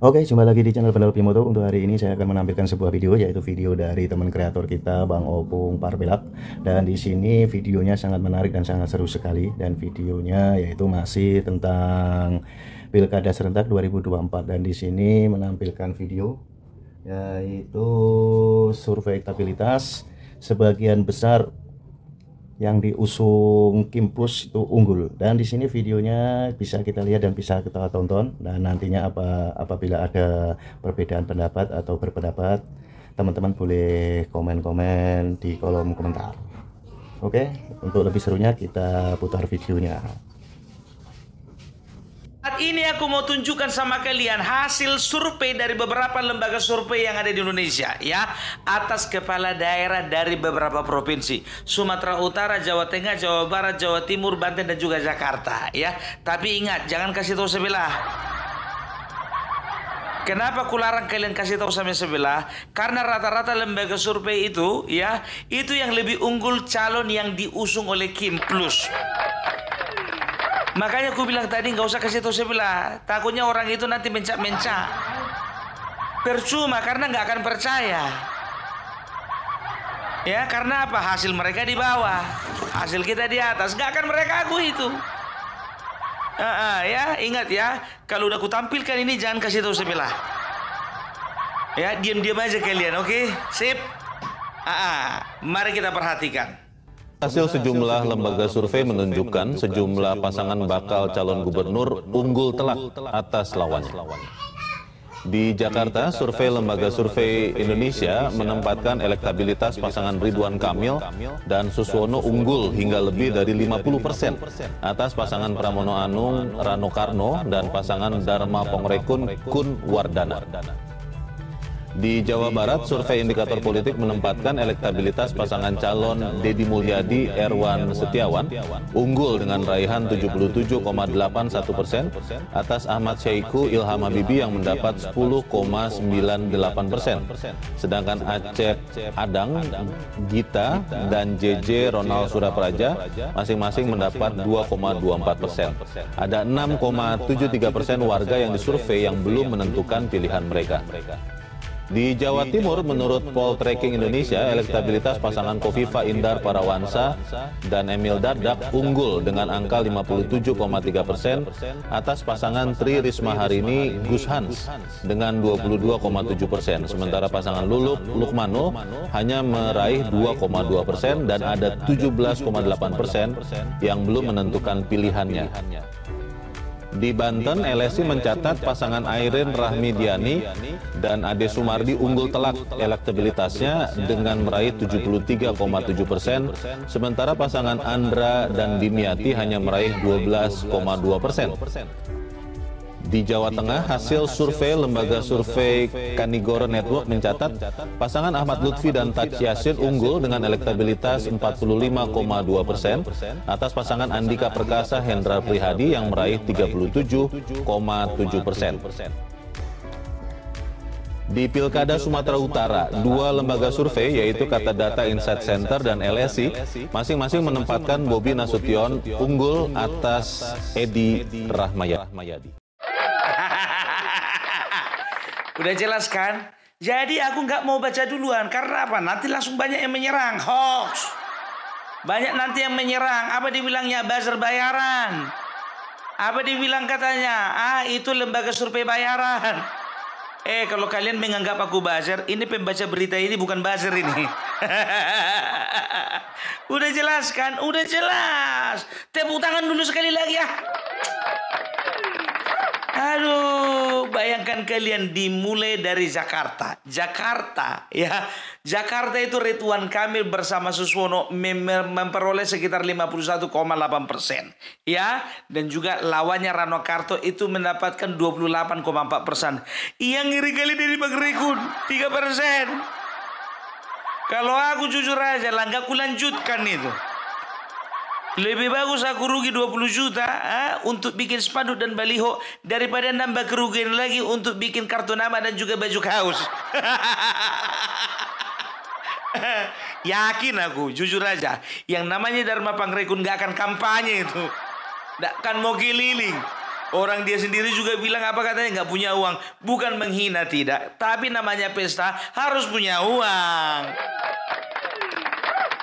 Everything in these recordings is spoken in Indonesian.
Oke, jumpa lagi di channel Bandel Bimoto. Untuk hari ini saya akan menampilkan sebuah video, yaitu video dari teman kreator kita Bang Opung Parpelak. Dan di sini videonya sangat menarik dan sangat seru sekali. Dan videonya yaitu masih tentang Pilkada serentak 2024. Dan di sini menampilkan video yaitu survei elektabilitas. Sebagian besar yang diusung Kim Plus itu unggul, dan di sini videonya bisa kita lihat dan bisa kita tonton. Dan nantinya apabila ada perbedaan pendapat atau berpendapat, teman-teman boleh komen-komen di kolom komentar. Oke, untuk lebih serunya kita putar videonya. Saat ini aku mau tunjukkan sama kalian hasil survei dari beberapa lembaga survei yang ada di Indonesia ya, atas kepala daerah dari beberapa provinsi, Sumatera Utara, Jawa Tengah, Jawa Barat, Jawa Timur, Banten dan juga Jakarta ya. Tapi ingat, jangan kasih tahu sebelah. Kenapa aku larang kalian kasih tahu sama sebelah? Karena rata-rata lembaga survei itu ya, itu yang lebih unggul calon yang diusung oleh Kim Plus. Makanya aku bilang tadi nggak usah kasih tahu sebelah, takutnya orang itu nanti mencak-mencak. Percuma, karena nggak akan percaya. Ya, karena apa? Hasil mereka di bawah, hasil kita di atas, nggak akan mereka akui itu. Ya, ingat ya, kalau udah aku tampilkan ini jangan kasih tahu sebelah. Ya, diam-diam aja kalian, oke? Sip. Mari kita perhatikan. Hasil sejumlah lembaga survei menunjukkan sejumlah pasangan bakal calon gubernur unggul telak atas lawannya. Di Jakarta, survei Lembaga Survei Indonesia menempatkan elektabilitas pasangan Ridwan Kamil dan Suswono unggul hingga lebih dari 50% atas pasangan Pramono Anung Rano Karno dan pasangan Dharma Pongrekun Kun Wardana. Di Jawa Barat, survei indikator politik menempatkan elektabilitas pasangan calon Deddy Mulyadi Erwan Setiawan unggul dengan raihan 77,81% atas Ahmad Syahiku Ilham Habibie yang mendapat 10,98%. Sedangkan Acep Adang, Gita, dan JJ Ronald Surapraja masing-masing mendapat 2,24%. Ada 6,73% warga yang disurvei yang belum menentukan pilihan mereka. Di Jawa Timur, menurut Poltreking Indonesia, elektabilitas pasangan Kofifa Indar Parawansa dan Emil Dardak unggul dengan angka 57,3% atas pasangan Tri Risma Harini Gus Hans dengan 22,7%. Sementara pasangan Luluk Lukmanul hanya meraih 2,2% dan ada 17,8% yang belum menentukan pilihannya. Di Banten, LSI mencatat pasangan Airin Rahmidiani dan Ade Sumardi unggul telak elektabilitasnya dengan meraih 73,7%, sementara pasangan Andra dan Dimyati hanya meraih 12,2%. Di Jawa Tengah, hasil survei Lembaga Survei Kanigoro Network mencatat pasangan Ahmad Lutfi dan Taj Yassin unggul dengan elektabilitas 45,2% atas pasangan Andika Perkasa Hendra Prihadi yang meraih 37,7%. Di Pilkada Sumatera Utara, dua lembaga survei yaitu Kata Data Insight Center dan LSI masing-masing menempatkan Bobi Nasution unggul atas Edi Rahmayadi. Udah jelas kan? Jadi aku nggak mau baca duluan. Karena apa? Nanti langsung banyak yang menyerang. Hoax. Banyak nanti yang menyerang. Apa dibilangnya? Buzzer bayaran. Apa dibilang katanya? Itu lembaga survei bayaran. Kalau kalian menganggap aku buzzer, ini pembaca berita ini bukan buzzer ini. Udah jelas kan? Udah jelas. Tepuk tangan dulu sekali lagi ya. Aduh, bayangkan kalian dimulai dari Jakarta ya. Jakarta itu Ridwan Kamil bersama Suswono memperoleh sekitar 51,8% ya, dan juga lawannya Rano Karno itu mendapatkan 28,4%. Yang ngiri kali dari Bang Rekun 3%. Kalau aku jujur aja lah, nggak kulanjutkan itu. Lebih bagus aku rugi 20 juta untuk bikin spanduk dan baliho daripada nambah kerugian lagi untuk bikin kartu nama dan juga baju kaos. Yakin aku, jujur aja, yang namanya Dharma Pangrekun gak akan kampanye itu. Gak akan mau keliling. Orang dia sendiri juga bilang apa katanya nggak punya uang. Bukan menghina tidak, tapi namanya pesta harus punya uang.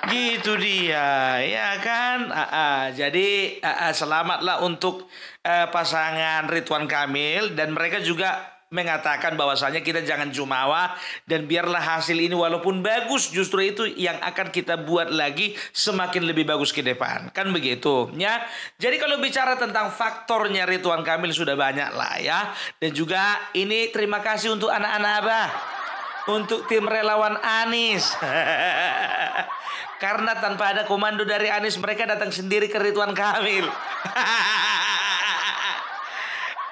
Gitu dia, ya kan? Jadi selamatlah untuk pasangan Ridwan Kamil, dan mereka juga mengatakan bahwasanya kita jangan jumawa, dan biarlah hasil ini walaupun bagus, justru itu yang akan kita buat lagi semakin lebih bagus ke depan, kan begitu ya. Jadi kalau bicara tentang faktornya Ridwan Kamil sudah banyak lah ya, dan juga ini terima kasih untuk anak-anak Abah, untuk tim relawan Anies. Karena tanpa ada komando dari Anies, mereka datang sendiri ke Ridwan Kamil.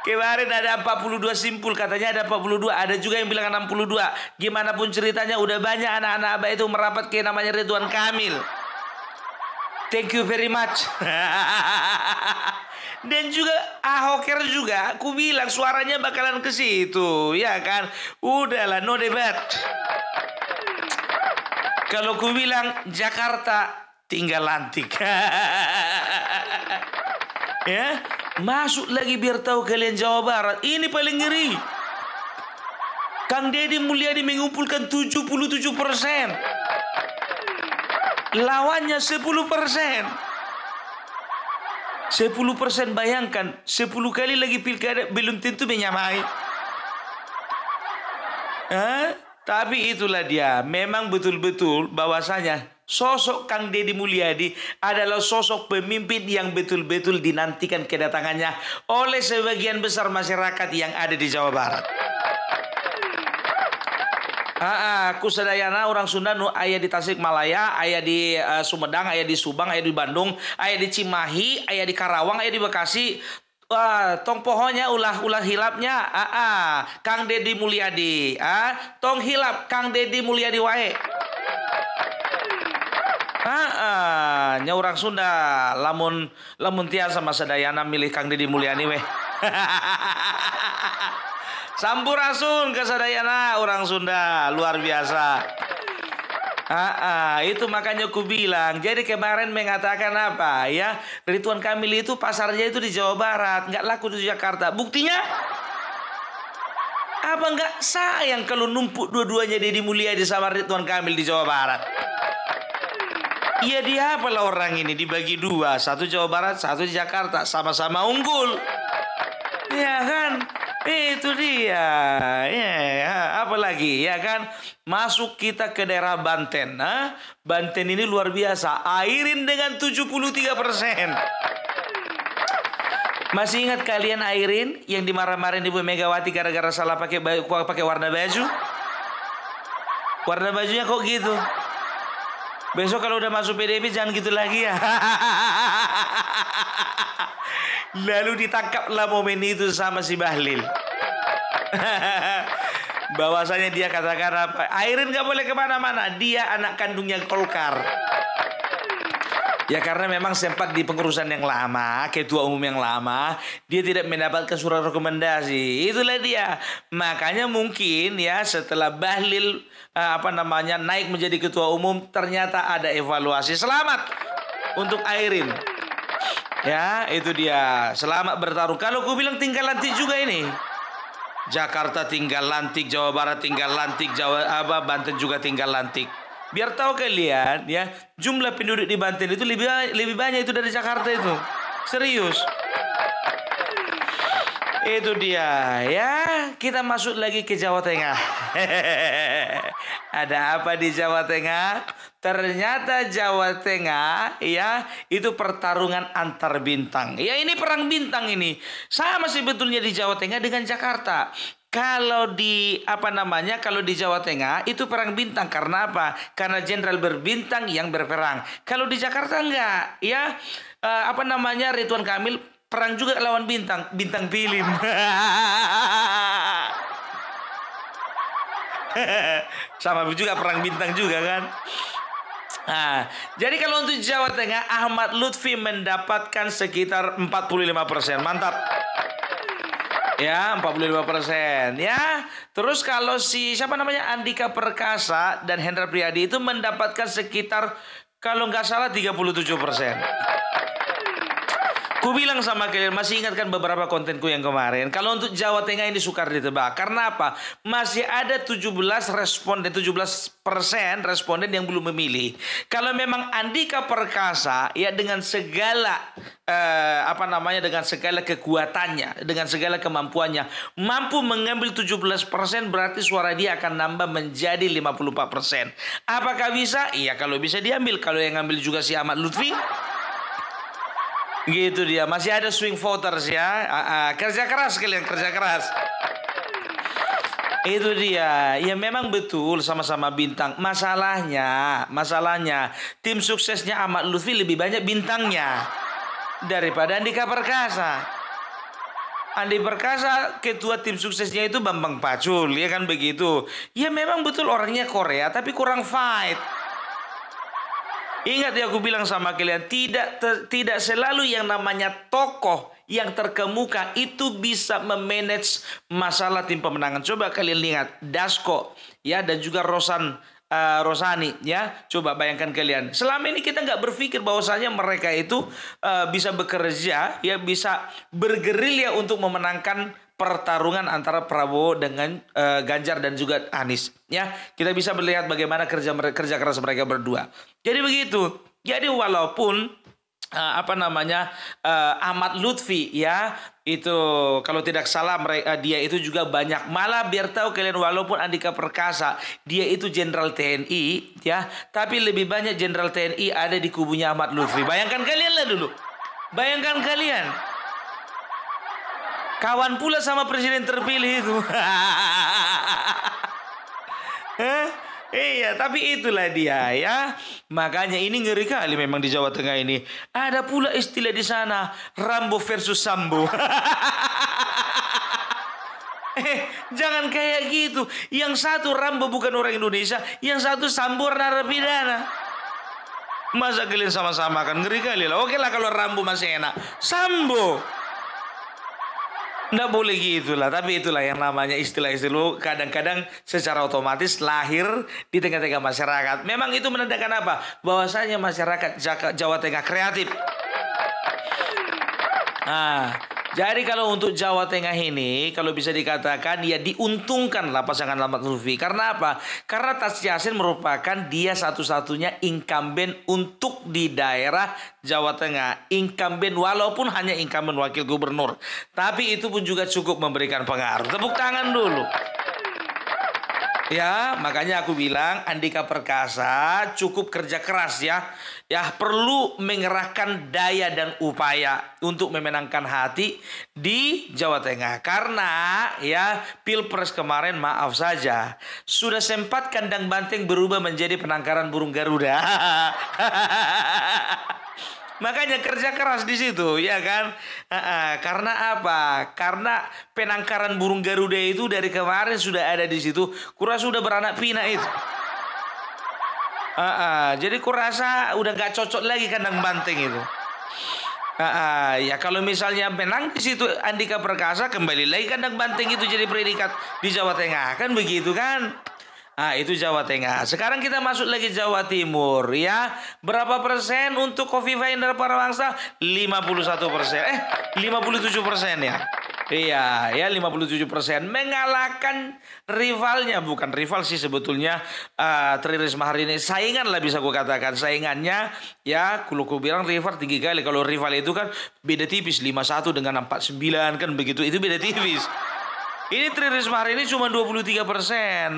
Kemarin ada 42 simpul, katanya ada 42, ada juga yang bilang 62. Gimana pun ceritanya udah banyak anak-anak Abah itu merapat ke namanya Ridwan Kamil. Thank you very much. Dan juga Ahoker juga, aku bilang suaranya bakalan ke situ, ya kan? Udahlah, no debat. Kalau aku bilang Jakarta tinggal lantik. Ya, masuk lagi biar tahu kalian Jawa Barat. Ini paling ngeri. Kang Deddy Mulyadi mengumpulkan 77%. Lawannya 10%. 10%, bayangkan 10 kali lagi pilkada belum tentu menyamai. Tapi itulah dia, memang betul-betul bahwasanya sosok Kang Deddy Mulyadi adalah sosok pemimpin yang betul-betul dinantikan kedatangannya oleh sebagian besar masyarakat yang ada di Jawa Barat. Ku sadayana orang Sunda nu aya di Tasikmalaya, aya di Sumedang, aya di Subang, aya di Bandung, aya di Cimahi, aya di Karawang, aya di Bekasi. Tong pohonnya ulah hilapnya Kang Deddy Mulyadi. Tong hilap Kang Deddy Mulyadi wae. Nya orang Sunda lamun tiasa sama sadayana milih Kang Deddy Mulyadi weh. Sampurasun ke sadayana orang Sunda luar biasa. Itu makanya aku bilang. Jadi kemarin mengatakan apa ya, Ridwan Kamil itu pasarnya itu di Jawa Barat, nggak laku di Jakarta. Buktinya apa, nggak sayang kalau numpuk dua-duanya Deddy Mulyadi sama Ridwan Kamil di Jawa Barat. Iya, dia apalah orang ini dibagi dua, satu Jawa Barat, satu di Jakarta, sama-sama unggul. Ya kan? Itu dia. Ya, apalagi ya kan? Masuk kita ke daerah Banten. Banten ini luar biasa. Airin dengan 73%. Masih ingat kalian Airin yang dimarah-marahin Ibu Megawati gara-gara salah pakai warna baju? Warna bajunya kok gitu? Besok kalau udah masuk PDIP jangan gitu lagi ya. Lalu ditangkaplah momen itu sama si Bahlil. Bahwasanya dia katakan apa? Airin gak boleh kemana-mana. Dia anak kandungnya Golkar. Ya karena memang sempat di pengurusan yang lama, ketua umum yang lama, dia tidak mendapatkan surat rekomendasi. Itulah dia. Makanya mungkin ya setelah Bahlil naik menjadi ketua umum, ternyata ada evaluasi. Selamat untuk Airin. Ya, itu dia. Selamat bertarung. Kalau gue bilang tinggal lantik juga ini. Jakarta tinggal lantik, Jawa Barat tinggal lantik, Banten juga tinggal lantik. Biar tahu kalian ya, jumlah penduduk di Banten itu lebih banyak itu dari Jakarta itu. Serius. Itu dia ya. Kita masuk lagi ke Jawa Tengah. Ada apa di Jawa Tengah? Ternyata Jawa Tengah ya itu pertarungan antar bintang. Ya ini perang bintang ini. Sama sebetulnya di Jawa Tengah dengan Jakarta. Kalau di kalau di Jawa Tengah itu perang bintang karena apa? Karena jenderal berbintang yang berperang. Kalau di Jakarta enggak, ya Ridwan Kamil perang juga lawan bintang film. Sama juga perang bintang juga kan. Jadi kalau untuk Jawa Tengah, Ahmad Lutfi mendapatkan sekitar 45%. Mantap. Ya, 45%. Ya. Terus kalau Andika Perkasa dan Hendra Priyadi itu mendapatkan sekitar kalau nggak salah 37%. Ku bilang sama kalian, masih ingatkan beberapa kontenku yang kemarin. Kalau untuk Jawa Tengah ini sukar ditebak. Karena apa? Masih ada 17 responden, 17% responden yang belum memilih. Kalau memang Andika Perkasa ya dengan segala dengan segala kekuatannya, dengan segala kemampuannya, mampu mengambil 17%, berarti suara dia akan nambah menjadi 54%. Apakah bisa? Iya, kalau bisa diambil. Kalau yang ngambil juga si Ahmad Lutfi, gitu dia. Masih ada swing voters ya. Kerja keras kalian, kerja keras. Itu dia. Ya memang betul sama-sama bintang. Masalahnya tim suksesnya Ahmad Lutfi lebih banyak bintangnya daripada Andika Perkasa. Andi Perkasa, ketua tim suksesnya itu Bambang Pacul, ya kan begitu. Ya memang betul orangnya Korea, tapi kurang fight. Ingat ya, aku bilang sama kalian, tidak selalu yang namanya tokoh yang terkemuka itu bisa memanage masalah tim pemenangan. Coba kalian lihat Dasko ya, dan juga Rosani ya, coba bayangkan kalian. Selama ini kita nggak berpikir bahwasanya mereka itu bisa bekerja ya, bisa bergerilya untuk memenangkan pertarungan antara Prabowo dengan Ganjar dan juga Anies ya. Kita bisa melihat bagaimana kerja keras mereka berdua. Jadi begitu. Jadi walaupun Ahmad Lutfi ya, itu kalau tidak salah dia itu juga banyak, malah biar tahu kalian, walaupun Andika Perkasa dia itu jenderal TNI ya, tapi lebih banyak jenderal TNI ada di kubunya Ahmad Lutfi. Bayangkan kalian lah dulu. Bayangkan kalian. Kawan pula sama presiden terpilih itu. Iya, tapi itulah dia ya. Makanya ini ngeri kali memang di Jawa Tengah ini. Ada pula istilah di sana, Rambo versus Sambo. Jangan kayak gitu. Yang satu Rambo bukan orang Indonesia, yang satu Sambo narapidana. Masa kalian sama-sama kan, ngeri kali lah. Oke lah kalau Rambo masih enak, Sambo nggak boleh gitu lah. Tapi itulah yang namanya istilah-istilah kadang-kadang secara otomatis lahir di tengah-tengah masyarakat. Memang itu menandakan apa? Bahwasanya masyarakat Jawa Tengah kreatif. Jadi kalau untuk Jawa Tengah ini, kalau bisa dikatakan ya diuntungkanlah pasangan Ahmad Lutfi. Karena apa? Karena Tas Yassin merupakan dia satu-satunya incumbent untuk di daerah Jawa Tengah. Incumbent, walaupun hanya incumbent wakil gubernur. Tapi itu pun juga cukup memberikan pengaruh. Tepuk tangan dulu. Ya, makanya aku bilang Andika Perkasa cukup kerja keras ya. Ya, perlu mengerahkan daya dan upaya untuk memenangkan hati di Jawa Tengah. Karena ya Pilpres kemarin, maaf saja, sudah sempat kandang banteng berubah menjadi penangkaran burung Garuda. Makanya kerja keras di situ, ya kan? Karena apa? Karena penangkaran burung Garuda itu dari kemarin sudah ada di situ. Kurasa sudah beranak pinak itu. Jadi kurasa udah gak cocok lagi kandang banteng itu. Ya kalau misalnya menang di situ Andika Perkasa, kembali lagi kandang banteng itu jadi predikat di Jawa Tengah, kan begitu kan? Itu Jawa Tengah. Sekarang kita masuk lagi Jawa Timur ya. Berapa persen untuk Khofifah Indar Parawansa? 51%. 57% ya. Iya, ya 57%. Mengalahkan rivalnya, bukan rival sih sebetulnya, Tri Risma hari ini. Saingan lah bisa gue katakan. Saingannya ya, kalau gue bilang rival tinggi kali. Kalau rival itu kan beda tipis, 51 dengan 49 kan begitu. Itu beda tipis. Ini Tri Risma hari ini cuma 23%.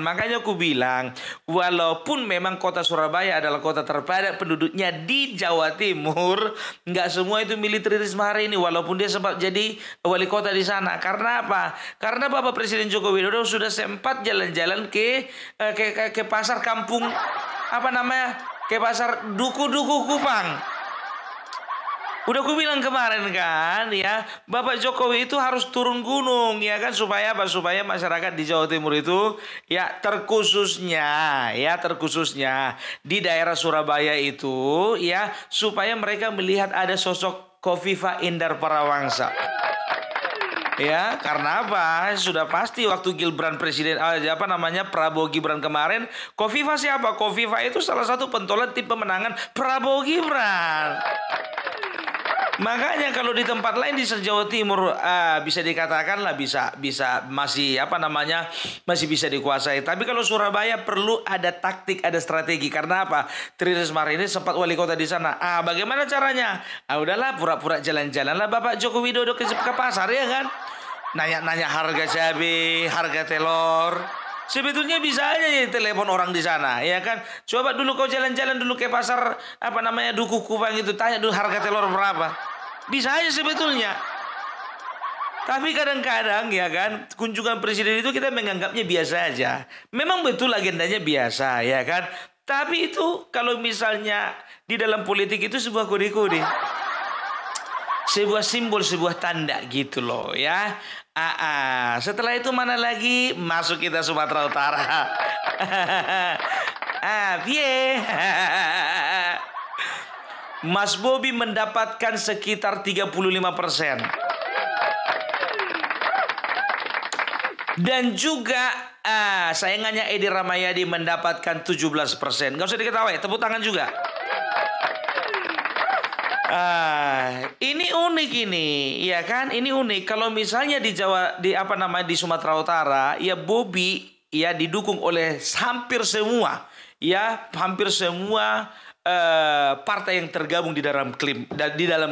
Makanya aku bilang, walaupun memang kota Surabaya adalah kota terpadat penduduknya di Jawa Timur, nggak semua itu milih Tri Risma hari ini, walaupun dia sempat jadi wali kota di sana. Karena apa? Karena Bapak Presiden Joko Widodo sudah sempat jalan-jalan ke pasar kampung, ke pasar Duku-Duku Kupang. Udah aku bilang kemarin kan ya, Bapak Jokowi itu harus turun gunung ya kan, supaya apa? Supaya masyarakat di Jawa Timur itu ya terkhususnya di daerah Surabaya itu ya, supaya mereka melihat ada sosok Khofifah Indar Parawansa. Ya, karena apa? Sudah pasti waktu Gibran presiden Prabowo Gibran kemarin, Khofifah siapa? Khofifah itu salah satu pentolan tim pemenangan Prabowo Gibran. Makanya kalau di tempat lain di Jawa Timur bisa dikatakan lah bisa masih masih bisa dikuasai. Tapi kalau Surabaya perlu ada taktik, ada strategi. Karena apa? Tri Risma hari ini sempat wali kota di sana. Bagaimana caranya? Udahlah pura-pura jalan-jalan lah Bapak Joko Widodo ke pasar ya kan? Nanya-nanya harga cabai, harga telur. Sebetulnya bisa aja ya telepon orang di sana, ya kan? Coba dulu kau jalan-jalan dulu ke pasar Duku Kupang itu, tanya dulu harga telur berapa. Bisa aja sebetulnya. Tapi kadang-kadang ya kan, kunjungan presiden itu kita menganggapnya biasa aja. Memang betul agendanya biasa, ya kan? Tapi itu kalau misalnya di dalam politik itu sebuah kode-kode. Sebuah simbol, sebuah tanda gitu loh ya. Setelah itu mana lagi? Masuk kita Sumatera Utara. Mas Bobi mendapatkan sekitar 35%. Dan juga saingannya Edi Rahmayadi mendapatkan 17%. Gak usah diketahui, tepuk tangan juga. Ini unik ini, ya kan? Ini unik. Kalau misalnya di di Sumatera Utara, ya Bobi ya didukung oleh hampir semua partai yang tergabung di dalam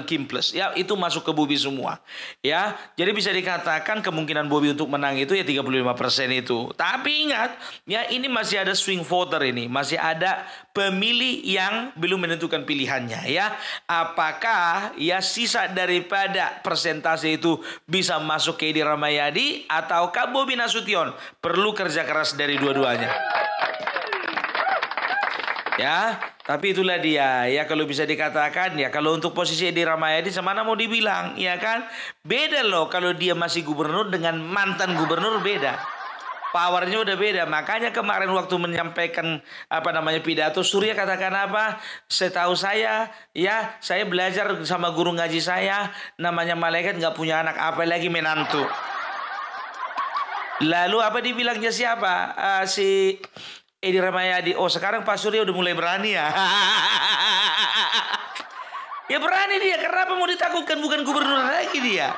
Kim Plus ya, itu masuk ke Bobi semua ya. Jadi bisa dikatakan kemungkinan Bobi untuk menang itu ya 35% itu. Tapi ingat ya, ini masih ada swing voter, ini masih ada pemilih yang belum menentukan pilihannya ya. Apakah ya sisa daripada persentase itu bisa masuk ke Edi Rahmayadi ataukah Bobi Nasution? Perlu kerja keras dari dua-duanya. Ya, tapi itulah dia ya, kalau bisa dikatakan ya, kalau untuk posisi Edi Rahmayadi semana mau dibilang ya kan, beda loh kalau dia masih gubernur dengan mantan gubernur, beda. Powernya udah beda. Makanya kemarin waktu menyampaikan pidato, Surya katakan apa? Setahu saya ya, saya belajar sama guru ngaji saya, namanya malaikat nggak punya anak, apalagi menantu. Lalu apa dibilangnya siapa? Si Edi Rahmayadi, sekarang Pak Surya udah mulai berani ya. Ya berani dia, kenapa mau ditakutkan, bukan gubernur lagi dia.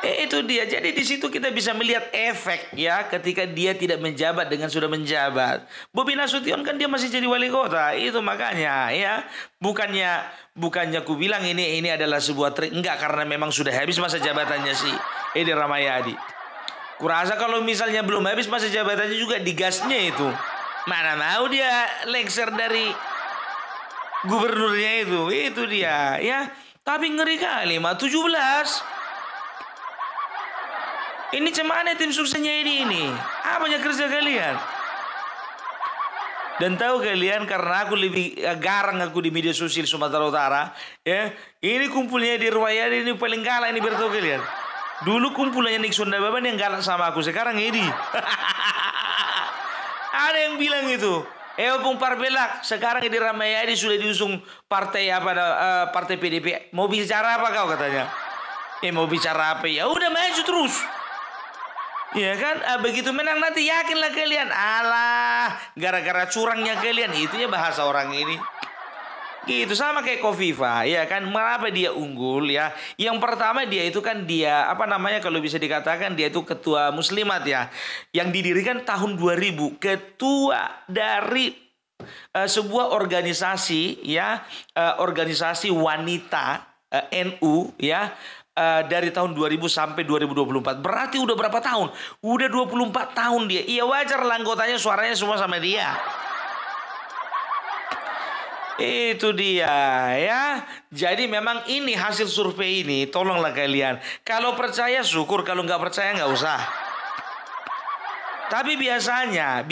Itu dia. Jadi di situ kita bisa melihat efek ya, ketika dia tidak menjabat dengan sudah menjabat. Bobi Nasution kan dia masih jadi wali kota. Itu makanya ya, bukannya ku bilang ini adalah sebuah trik, enggak, karena memang sudah habis masa jabatannya si Edi Rahmayadi. Kurasa kalau misalnya belum habis masa jabatannya juga digasnya itu, mana mau dia lengser dari gubernurnya itu dia ya. Tapi ngeri kali 17. Ini cemana tim suksesnya ini? Apanya kerja kalian? Dan tahu kalian, karena aku lebih garang aku di media sosial Sumatera Utara ya. Ini kumpulnya di Rahmayadi ini paling galak ini, bertahu kalian. Dulu kumpulannya Nixon dan Baban yang galak sama aku, sekarang ini. Ada yang bilang itu, Opung Parbelak, sekarang Edi Rahmayadi sudah diusung partai partai PDP. Mau bicara apa kau, katanya? Mau bicara apa? Ya udah maju terus. Ya kan, begitu menang nanti yakinlah kalian. Alah, gara-gara curangnya kalian, itunya bahasa orang ini. Gitu, sama kayak Kofifa ya kan. Mengapa dia unggul ya? Yang pertama dia itu kan kalau bisa dikatakan dia itu ketua muslimat ya, yang didirikan tahun 2000, ketua dari sebuah organisasi ya, organisasi wanita NU ya, dari tahun 2000 sampai 2024. Berarti udah berapa tahun? Udah 24 tahun dia. Iya, wajar lah anggotanya suaranya semua sama dia. Itu dia ya. Jadi memang ini hasil survei ini, tolonglah kalian. Kalau percaya syukur, kalau nggak percaya nggak usah. Tapi biasanya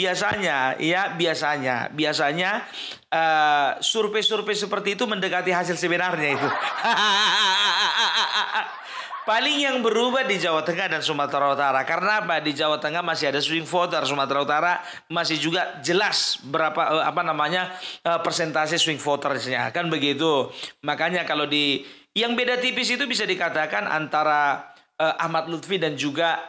survei-survei seperti itu mendekati hasil sebenarnya itu. Paling yang berubah di Jawa Tengah dan Sumatera Utara. Karena apa? Di Jawa Tengah masih ada swing voter, Sumatera Utara masih juga jelas berapa persentase swing votersnya, kan begitu. Makanya kalau yang beda tipis itu bisa dikatakan antara Ahmad Lutfi dan juga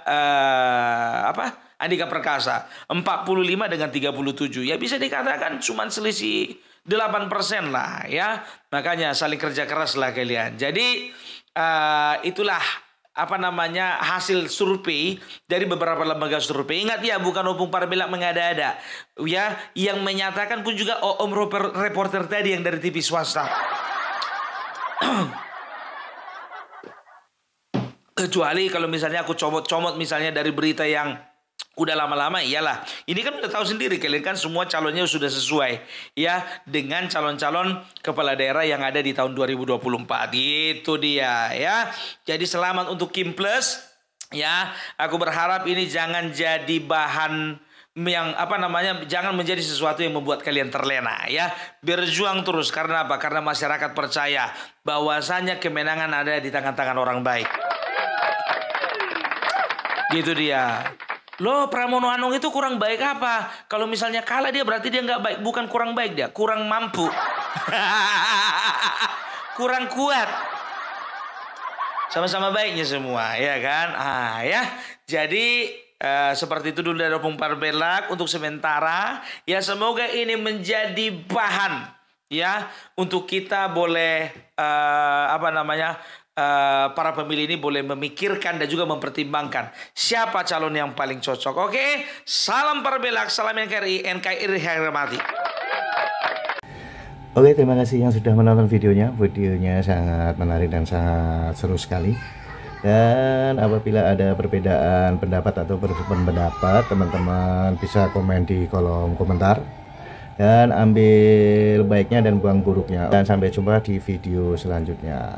Andika Perkasa, 45 dengan 37. Ya bisa dikatakan cuman selisih 8% lah ya. Makanya saling kerja keras lah kalian. Jadi itulah apa namanya hasil survei dari beberapa lembaga survei. Ingat ya, bukan Opung Parbelak mengada-ada ya, yang menyatakan pun juga om reporter tadi yang dari TV swasta. Kecuali kalau misalnya aku comot-comot misalnya dari berita yang udah lama-lama, iyalah. Ini kan udah tahu sendiri kalian kan, semua calonnya sudah sesuai ya dengan calon-calon kepala daerah yang ada di tahun 2024. Itu dia ya. Jadi selamat untuk Kim Plus ya. Aku berharap ini jangan jadi bahan yang apa namanya, jangan menjadi sesuatu yang membuat kalian terlena ya. Berjuang terus, karena apa? Karena masyarakat percaya bahwasanya kemenangan ada di tangan-tangan orang baik. Gitu dia. Loh, Pramono Anung itu kurang baik apa? Kalau misalnya kalah dia berarti dia nggak baik. Bukan kurang baik, dia kurang mampu. Kurang kuat. Sama-sama baiknya semua, ya kan? Ya. Jadi seperti itu dulu dari Opung Parbelak untuk sementara. Ya, semoga ini menjadi bahan ya untuk kita boleh para pemilih ini boleh memikirkan dan juga mempertimbangkan siapa calon yang paling cocok. Oke, salam Parbelak, salam NKRI hormati. Oke, terima kasih yang sudah menonton videonya. Videonya sangat menarik dan sangat seru sekali. Dan apabila ada perbedaan pendapat atau pendapat, teman-teman bisa komen di kolom komentar. Dan ambil baiknya dan buang buruknya. Dan sampai jumpa di video selanjutnya.